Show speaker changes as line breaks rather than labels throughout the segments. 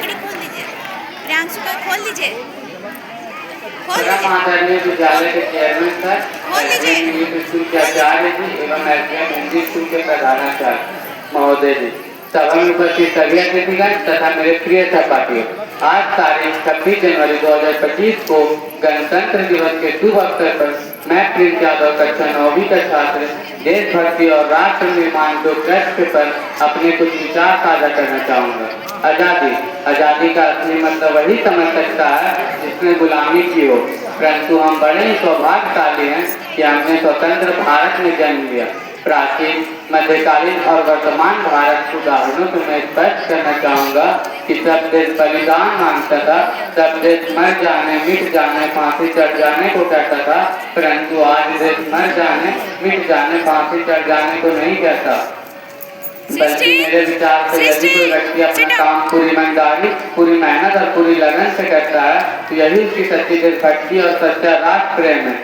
पगड़ी खोल लीजिए, प्रियांशु का खोल लीजिए, खोल
परम
लीजिए,
आदरणीय विद्यालय के चेयरमैन सर,
खोल लीजिए,
इंग्लिश स्कूल के आचार्य जी एवं एसडीएम हिंदी स्कूल के प्रधानाचार्य महोदय जी, सभा में उपस्थित सभी अतिथिगण तथा मेरे प्रिय सहपाठियों, आज तारीख 26 जनवरी 2025 को गणतंत्र दिवस के शुभ अवसर पर मैं प्रिंस यादव कक्षा 9वीं का छात्र देशभक्ति और राष्ट्र निर्माण के प्रश्न पर अपने कुछ विचार साझा करना चाहूँगा। आज़ादी आज़ादी का असली मतलब वही समझ सकता है जिसने गुलामी की हो, परंतु हम बड़े ही सौभाग्यशाली हैं कि हमने स्वतंत्र भारत में जन्म लिया। प्राचीन, मध्यकालीन और वर्तमान भारत के उदाहरणों को मैं स्पष्ट करना चाहूँगा कि सब देश बलिदान मांगता था, सब देश मर जाने, मिट जाने, फांसी चढ़ जाने को कहता था, परंतु आज देश मर जाने, मिट जाने, फांसी चढ़ जाने को नहीं कहता, बल्कि मेरे विचार से यदि कोई व्यक्ति अपना काम पूरी ईमानदारी, पूरी मेहनत और पूरी लगन से करता है तो यही उसकी सच्ची देशभक्ति और सच्चा राष्ट्र प्रेम है।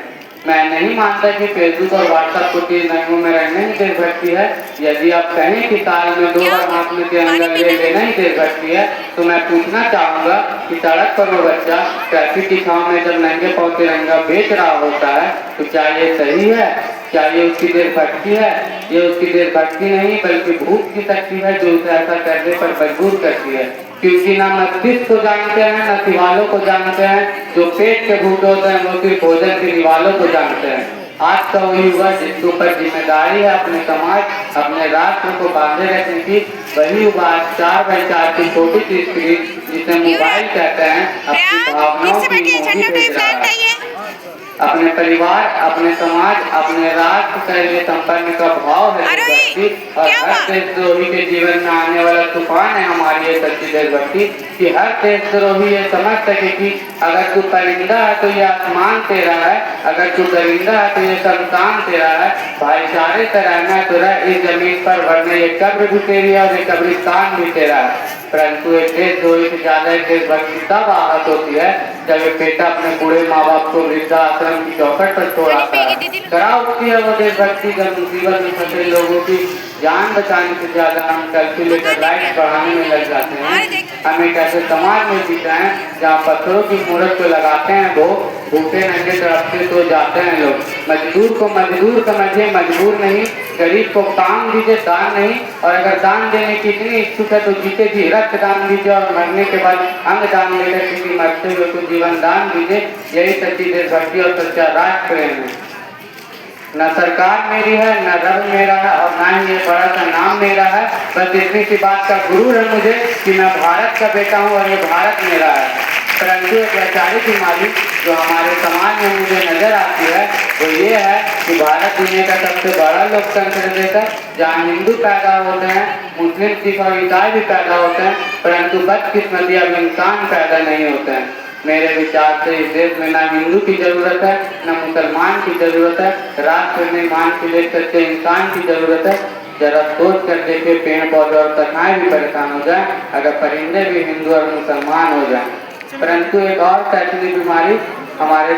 मैं नहीं मानता कि फेसबुक और व्हाट्सएप को 3 रंगों में रहने ही देशभक्ति है। यदि आप कहें कि साल में 2 बार हाथ में तिरंगा ले लेना ही देशभक्ति है, तो मैं पूछना चाहूँगा कि सड़क पर वो बच्चा ट्रैफिक की छांव में जब नंगे पांव तिरंगा बेच रहा होता है तो क्या ये सही है? क्या ये उसकी देशभक्ति है? ये उसकी देशभक्ति नहीं बल्कि भूख की शक्ति है जो उसे ऐसा करने पर मजबूर करती है, क्योंकि ना मस्तिष्क को जानते हैं ना दीवालों को जानते हैं। जो पेट के भूखे होते हैं वो सिर्फ भोजन की दीवालों को जानते हैं। आज का वही युवा जिसके ऊपर जिम्मेदारी है अपने समाज, अपने राष्ट्र को बांधे रखने की, वही युवा 4x4 की छोटी सी स्क्रीन जिसे मोबाइल कहते हैं अपनी भावनाओं की अपने परिवार, अपने समाज, अपने राष्ट्र के लिए संपन्न का भाव है देशभक्ति, और हर देशद्रोही के जीवन में आने वाला तूफान है हमारी ये सच्ची देशभक्ति कि हर देशद्रोही ये समझ सके कि अगर तू परिंदा है तो ये आसमान तेरा है, अगर तू दरिंदा है तो ये शमशान तेरा है, भाईचारे से रहना तो रह इस जमीन पर, वरना ये कब्र भी तेरी है और ये कब्रिस्तान भी तेरा है। परंतु एक देशद्रोही से ज्यादा एक देशभक्ति तब आहत होती है जब एक बेटा अपने बूढ़े माँ बाप को वृद्धाश्रम की चौखट पर छोड़ आता है। करा उठती है वो देशभक्ति जब मुसीबत में फंसे लोगों की जान बचाने से ज्यादा हम कैलकुलेटर लाइट बढ़ाने में लग जाते हैं। हम एक ऐसे समाज में जीते हैं जहाँ पत्थरों की मूर्त को लगाते हैं वो भूखे नंगे तड़पते तो जाते हैं लोग। मजदूर को मजदूर समझिए, मजबूर नहीं। गरीब को काम दीजिए, दान नहीं। और अगर दान देने की इतनी इच्छुक है तो जीते जी रक्त दान दीजिए और मरने के बाद अंग दान लेकर किसी मरते हुए को जीवन दान दीजिए। यही सच्ची देशभक्ति और सच्चा राष्ट्र प्रेम है। न सरकार मेरी है, न रब मेरा है और न ही ये बड़ा सा नाम मेरा है। बस इतनी सी बात का गुरूर है मुझे कि मैं भारत का बेटा हूँ और ये भारत मेरा है। परंतु एक वैचारिक बीमारी जो हमारे समाज में मुझे नजर आती है वो ये है कि भारत दुनिया का सबसे बड़ा लोकतंत्र देश है जहाँ हिंदू पैदा होते हैं, मुस्लिम, सिख और ईसाई भी पैदा होते हैं, परंतु बदकिस्मती अब इंसान पैदा नहीं होते हैं। मेरे विचार से इस देश में ना हिंदू की जरूरत है, न मुसलमान की जरूरत है, राष्ट्र निर्माण के लिए सच्चे इंसान की जरूरत है। जरा सोच कर देखिए, पेड़ पौधे और कथाएं भी परेशान हो जाए अगर परिंदे भी हिंदू और मुसलमान हो जाए। परंतु एक और फैसली बीमारी हमारे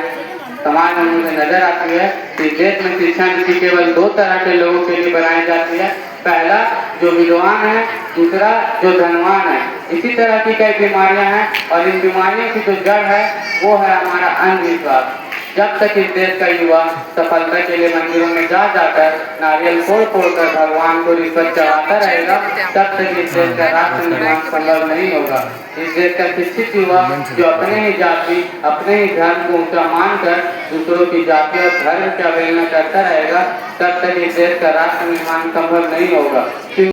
समाज में मुझे नजर आती है कि देश में शिक्षा नीति केवल 2 तरह के लोगों के लिए बनाई जाती है। पहला जो विद्वान है, दूसरा जो धनवान है। इसी तरह की कई बीमारियां हैं और इन बीमारियों की जो जड़ है वो है हमारा अंधविश्वास। जब तक इस देश का युवा सफलता के लिए मंदिरों में जा जाकर नारियल फोड़ कर भगवान को रिश्वत चढ़ाता रहेगा, तब तक इस देश का राष्ट्र निर्माण संभव नहीं होगा। इस देश का शिक्षित युवा जो अपने ही जाति, अपने ही धर्म को ऊंचा मानकर दूसरों की जाति और धर्म की अवहेलना करता रहेगा, तब तक इस देश का राष्ट्र निर्माण संभव नहीं होगा।